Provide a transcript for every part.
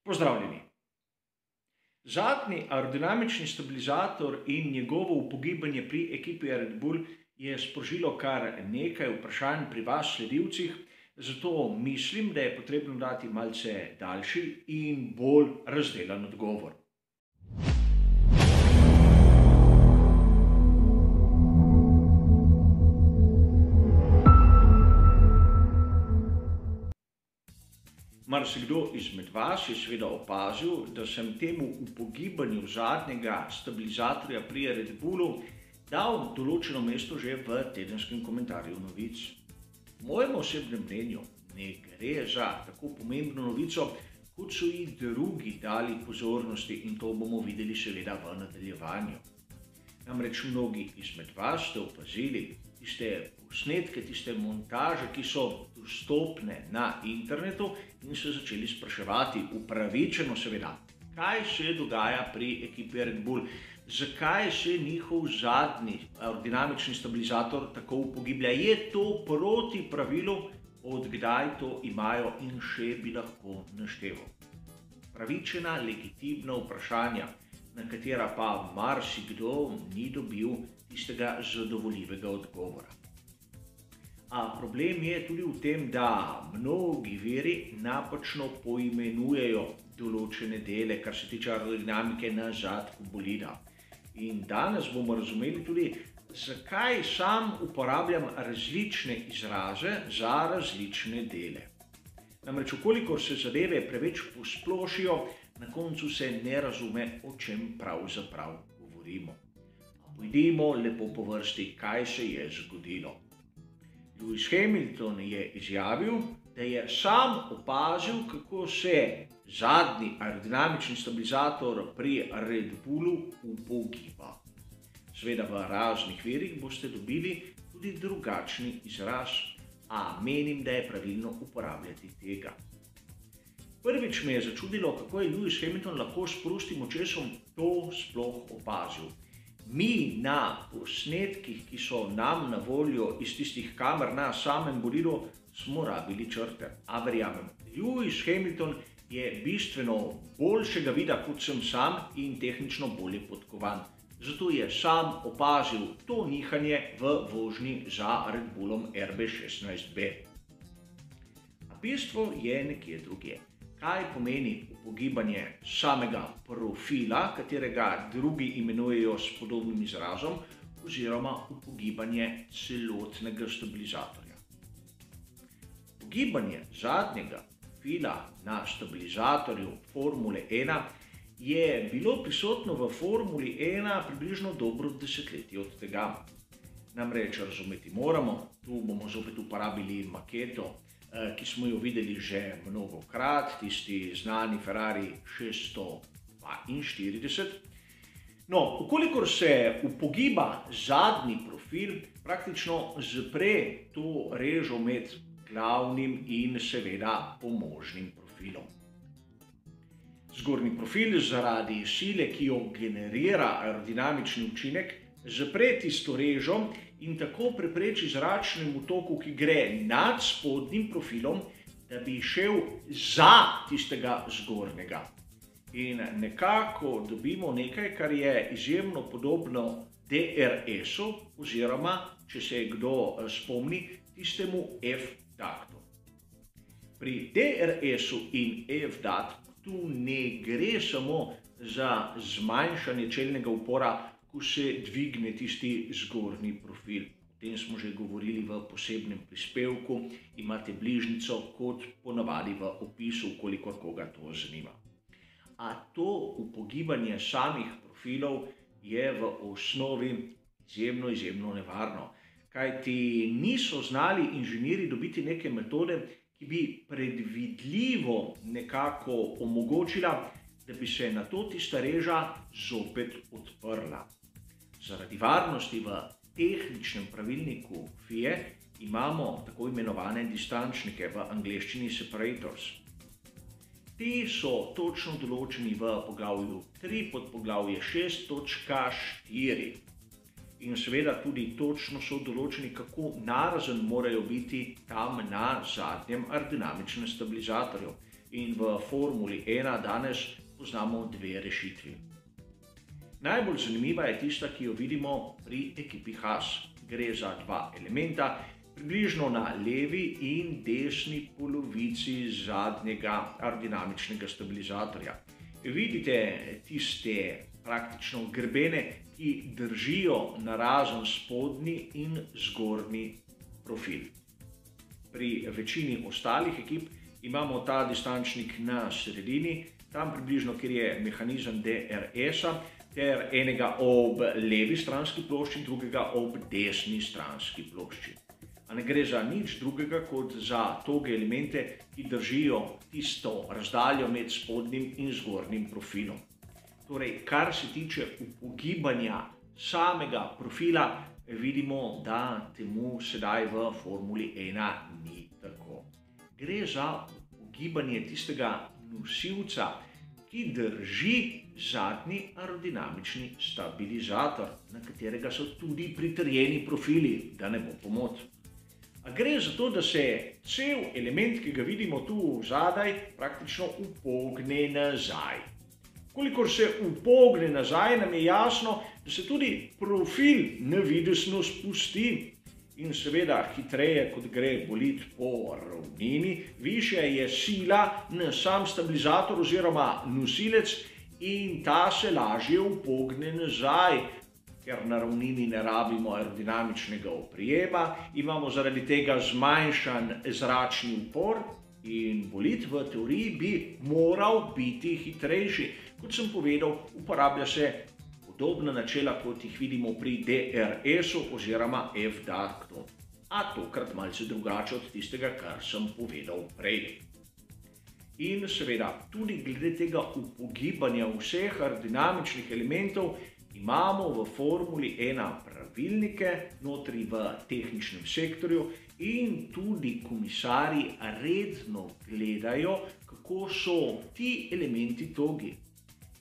Pozdravljeni! Zadnji aerodinamični stabilizator in njegovo upogibanje pri ekipi Red Bull je sprožilo kar nekaj vprašanj pri vas sledilcih, zato mislim, da je potrebno dati malce daljši in bolj razdelan odgovor. Marsikdo izmed vas je seveda opazil, da sem temu upogibanju zadnjega stabilizatorja pri Red Bullu dal določeno mesto že v tedenskem komentarju novic. V mojem osebnem mnenju ne gre za tako pomembno novico, kot so ji drugi dali pozornosti, in to bomo videli seveda v nadaljevanju. Namreč mnogi izmed vas ste opazili tiste posnetke, tiste montaže, ki so dostopne na internetu, in se začeli spraševati, upravičeno seveda, kaj se dogaja pri ekipi Red Bull, zakaj se njihov zadnji aerodinamični stabilizator tako upogiblja, je to proti pravilu, od kdaj to imajo, in še bi lahko našteval. Pravičena, legitimna vprašanja, na katera pa marsikdo ni dobil tistega zadovoljivega odgovora. A problem je tudi v tem, da mnogi viri napačno poimenujejo določene dele, kar se tiče aerodinamike na zadku bolida. In danes bomo razumeli tudi, zakaj sam uporabljam različne izraze za različne dele. Namreč, ukolikor se zadeve preveč posplošijo, na koncu se ne razume, o čem pravzaprav govorimo. Pojdimo lepo po vrsti, kaj se je zgodilo. Lewis Hamilton je izjavil, da je sam opazil, kako se zadnji aerodinamični stabilizator pri Red Bullu upogiba. Seveda v raznih virih boste dobili tudi drugačni izraz, a menim, da je pravilno uporabljati tega. Prvič me je začudilo, kako je Lewis Hamilton lahko s prostim očesom to sploh opazil. Mi na posnetkih, ki so nam na voljo iz tistih kamer na samem bolidu, smo rabili črte. A verjamem, Lewis Hamilton je bistveno boljšega vida kot sem sam in tehnično bolje podkovan. Zato je sam opazil to nihanje v vožnji za Red Bullom RB16B. A bistvo je nekje drugje. Kaj pomeni upogibanje samega profila, katerega drugi imenujejo s podobnim izrazom, oziroma upogibanje celotnega stabilizatorja? Upogibanje zadnjega profila na stabilizatorju Formule 1 je bilo prisotno v Formuli 1 približno dobro desetletje od tega. Namreč razumeti moramo, tu bomo zopet uporabili maketo, ki smo jo videli že mnogokrat, tisti znani Ferrari 642. No, ukolikor se upogiba zadnji profil, praktično zapre to režo med glavnim in seveda pomožnim profilom. Zgornji profil zaradi sile, ki jo generira aerodinamični učinek, zapre tisto režo in tako prepreči zračnemu toku, ki gre nad spodnjim profilom, da bi šel za tistega zgornjega. In nekako dobimo nekaj, kar je izjemno podobno DRS-u, oziroma, če se kdo spomni, tistemu F-taktu. Pri DRS-u in F-taktu tu ne gre samo za zmanjšanje čelnega upora, ko se dvigne tisti zgornji profil. O tem smo že govorili v posebnem prispevku, imate bližnjico kot ponavadi v opisu, kolikor koga to zanima. A to upogibanje samih profilov je v osnovi izjemno nevarno, kajti niso znali inženirji dobiti neke metode, ki bi predvidljivo nekako omogočila, da bi se nato tista reža zopet odprla. Zaradi varnosti v tehničnem pravilniku FIA imamo tako imenovane distančnike, v angleščini separators. Ti so točno določeni v poglavju 3 pod poglavje 6.4. In seveda tudi točno so določeni, kako narazen morajo biti tam na zadnjem aerodinamičnem stabilizatorju. in v Formuli 1 danes poznamo dve rešitvi. Najbolj zanimiva je tista, ki jo vidimo pri ekipi Haas. Gre za dva elementa, približno na levi in desni polovici zadnjega aerodinamičnega stabilizatorja. Vidite tiste praktično grbene, ki držijo narazen spodnji in zgornji profil. Pri večini ostalih ekip imamo ta distančnik na sredini, tam približno, kjer je mehanizem DRS-a, ter enega ob levi stranski plošči, drugega ob desni stranski plošči. A ne gre za nič drugega kot za toge elemente, ki držijo tisto razdaljo med spodnjim in zgornjim profilom. Torej, kar se tiče upogibanja samega profila, vidimo, da temu sedaj v Formuli 1 ni tako. Gre za upogibanje tistega nosilca, ki drži zadnji aerodinamični stabilizator, na katerega so tudi pritrjeni profili, da ne bo pomot. A gre za to, da se cel element, ki ga vidimo tu zadaj, praktično upogne nazaj. Kolikor se upogne nazaj, nam je jasno, da se tudi profil nevidno spusti in seveda hitreje, kot gre bolid po ravnini, višja je sila na sam stabilizator oziroma nosilec in ta se lažje upogne nazaj, ker na ravnini ne rabimo aerodinamičnega oprijema, imamo zaradi tega zmanjšan zračni upor in bolid v teoriji bi moral biti hitrejši. Kot sem povedal, uporablja se podobna načela, kot jih vidimo pri DRS-u oziroma F-daktu, a tokrat malce drugače od tistega, kar sem povedal prej. In seveda, tudi glede tega upogibanja vseh aerodinamičnih elementov, imamo v Formuli 1 pravilnike notri v tehničnem sektorju in tudi komisarji redno gledajo, kako so ti elementi togi.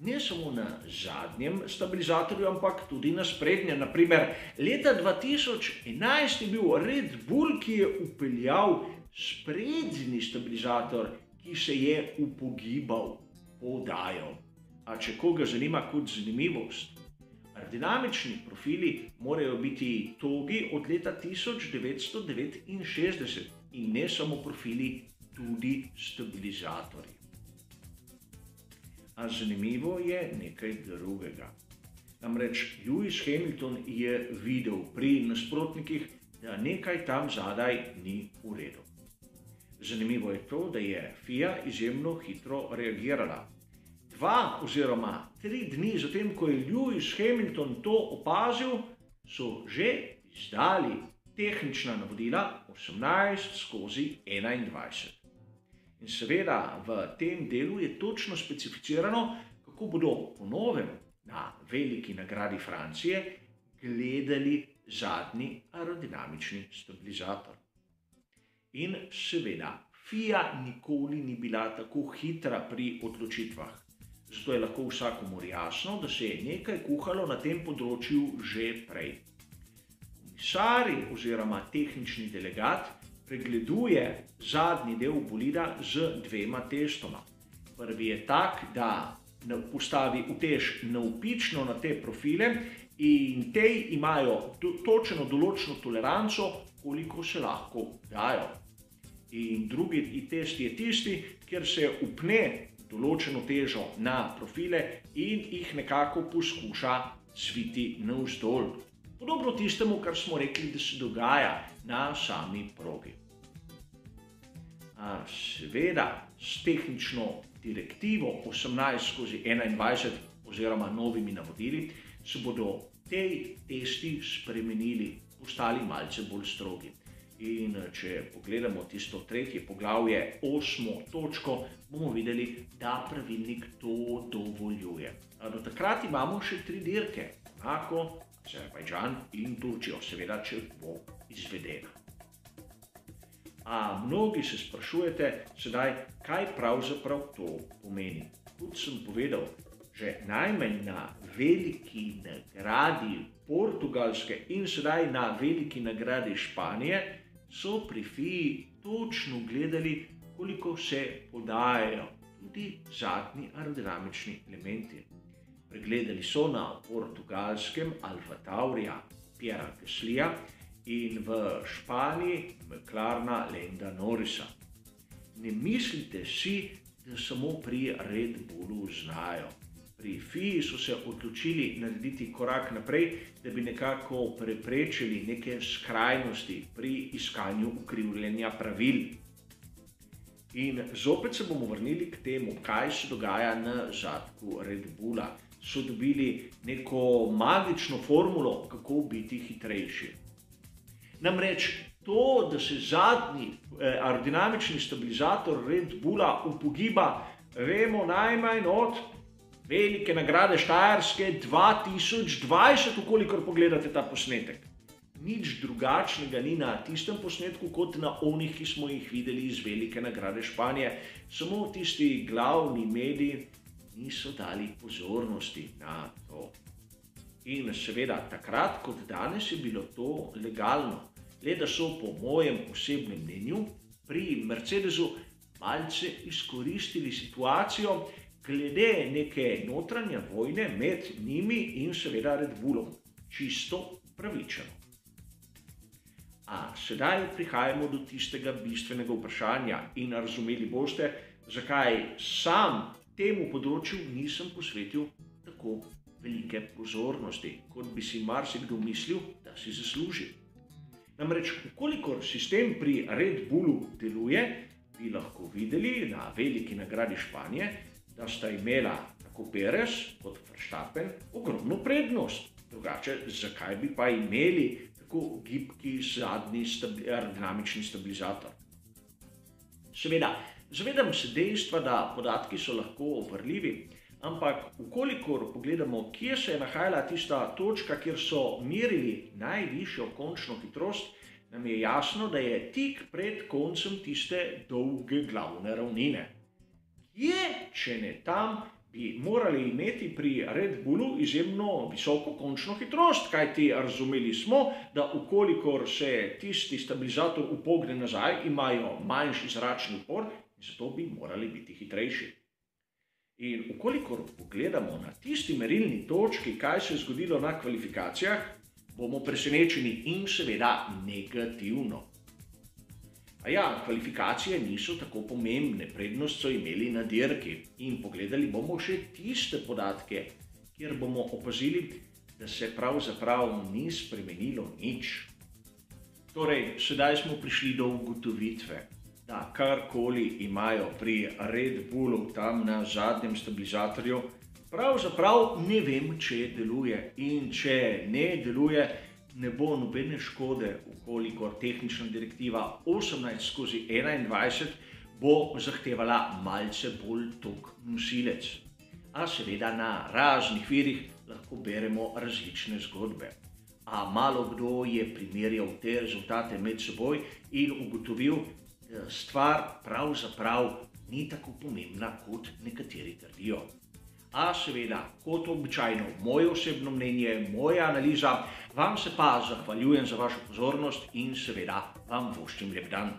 Ne samo na zadnjem stabilizatorju, ampak tudi na sprednjem. Naprimer, leta 2011 je bil Red Bull, ki je vpeljal sprednji stabilizator, ki se je upogibal, poudajo. A če koga zanima kot zanimivost, aerodinamični profili morajo biti togi od leta 1969 in ne samo profili, tudi stabilizatorji. A zanimivo je nekaj drugega. Namreč Lewis Hamilton je videl pri nasprotnikih, da nekaj tam zadaj ni v redu. Zanimivo je to, da je FIA izjemno hitro reagirala. 2 oziroma 3 dni zatem, ko je Lewis Hamilton to opazil, so že izdali tehnična navodila 18/21. In seveda v tem delu je točno specificirano, kako bodo po novem na veliki nagradi Francije gledali zadnji aerodinamični stabilizator. In seveda, FIA nikoli ni bila tako hitra pri odločitvah. Zato je lahko vsakomur jasno, da se je nekaj kuhalo na tem področju že prej. Komisarji oziroma tehnični delegat pregleduje zadnji del bolida z 2 testoma. Prvi je tak, da postavi utež navpično na te profile in te imajo točno določeno toleranco, koliko se lahko dajo. In drugi test je tisti, kjer se upne določeno težo na profile in jih nekako poskuša zviti navzdol. Podobno tistemu, kar smo rekli, da se dogaja na sami progi. Seveda, s tehnično direktivo 18/21 oziroma novimi navodili se bodo te testi spremenili, postali malce bolj strogi. In če pogledamo tisto 3. poglavje, 8. točko, bomo videli, da pravilnik to dovoljuje. Do takrat imamo še 3 dirke, Monako, Azerbajdžan in Turčijo, seveda, če bo izvedena. A mnogi se sprašujete sedaj, kaj pravzaprav to pomeni. Kot sem povedal, že najmanj na veliki nagradi Portugalske in sedaj na veliki nagradi Španije so pri FIA točno gledali, koliko se podajajo tudi zadnji aerodinamični elementi. Pregledali so na portugalskem Alfa Taurija Pierra Gaslija in v Španiji McLarena Landa Norrisa. Ne mislite si, da samo pri Red Bullu znajo. Pri FIA so se odločili narediti korak naprej, da bi nekako preprečili neke skrajnosti pri iskanju ukrivljenja pravil. In zopet se bomo vrnili k temu, kaj se dogaja na zadku Red Bulla. So dobili neko magično formulo, kako biti hitrejši. Namreč to, da se zadnji aerodinamični stabilizator Red Bulla upogiba, vemo najmanj od velike nagrade Štajerske 2020, ukolikor pogledate ta posnetek. Nič drugačnega ni na tistem posnetku, kot na onih, ki smo jih videli iz velike nagrade Španije. Samo tisti glavni mediji niso dali pozornosti na to. In seveda, takrat kot danes je bilo to legalno. Le da so po mojem osebnem mnenju pri Mercedesu malce izkoristili situacijo glede neke notranje vojne med njimi in seveda Red Bullom. Čisto pravičeno. A sedaj prihajamo do tistega bistvenega vprašanja in razumeli boste, zakaj sam temu področju nisem posvetil tako velike pozornosti, kot bi si marsikdo mislil, da si zasluži. Namreč, ukolikor sistem pri Red Bullu deluje, bi lahko videli na veliki nagradi Španije, da sta imela tako Perez kot Verstappen ogromno prednost. Drugače, zakaj bi pa imeli tako gibki zadnji aerodinamični stabilizator? Seveda, zavedam se dejstva, da podatki so lahko vrljivi, ampak ukolikor pogledamo, kje se je nahajala tista točka, kjer so merili najvišjo končno hitrost, nam je jasno, da je tik pred koncem tiste dolge glavne ravnine. Kje, če ne tam, bi morali imeti pri Red Bullu izjemno visoko končno hitrost, kajti razumeli smo, da ukolikor se tisti stabilizator upogne nazaj, imajo manjši zračni upor, zato bi morali biti hitrejši. In ukolikor pogledamo na tisti merilni točki, kaj se je zgodilo na kvalifikacijah, bomo presenečeni in seveda negativno. A ja, kvalifikacije niso tako pomembne, prednost so imeli na dirki in pogledali bomo še tiste podatke, kjer bomo opazili, da se pravzaprav ni spremenilo nič. Torej, sedaj smo prišli do ugotovitve, da karkoli imajo pri Red Bullu tam na zadnjem stabilizatorju, pravzaprav ne vem, če deluje. In če ne deluje, ne bo nobene škode, ukolikor tehnična direktiva 18/21 bo zahtevala malce bolj tog nosilec. A seveda na raznih virih lahko beremo različne zgodbe. A malo kdo je primerjal te rezultate med seboj in ugotovil, da stvar pravzaprav ni tako pomembna, kot nekateri trdijo. A seveda, kot običajno, moje osebno mnenje, moja analiza, vam se pa zahvaljujem za vašo pozornost in seveda vam voščim lep dan.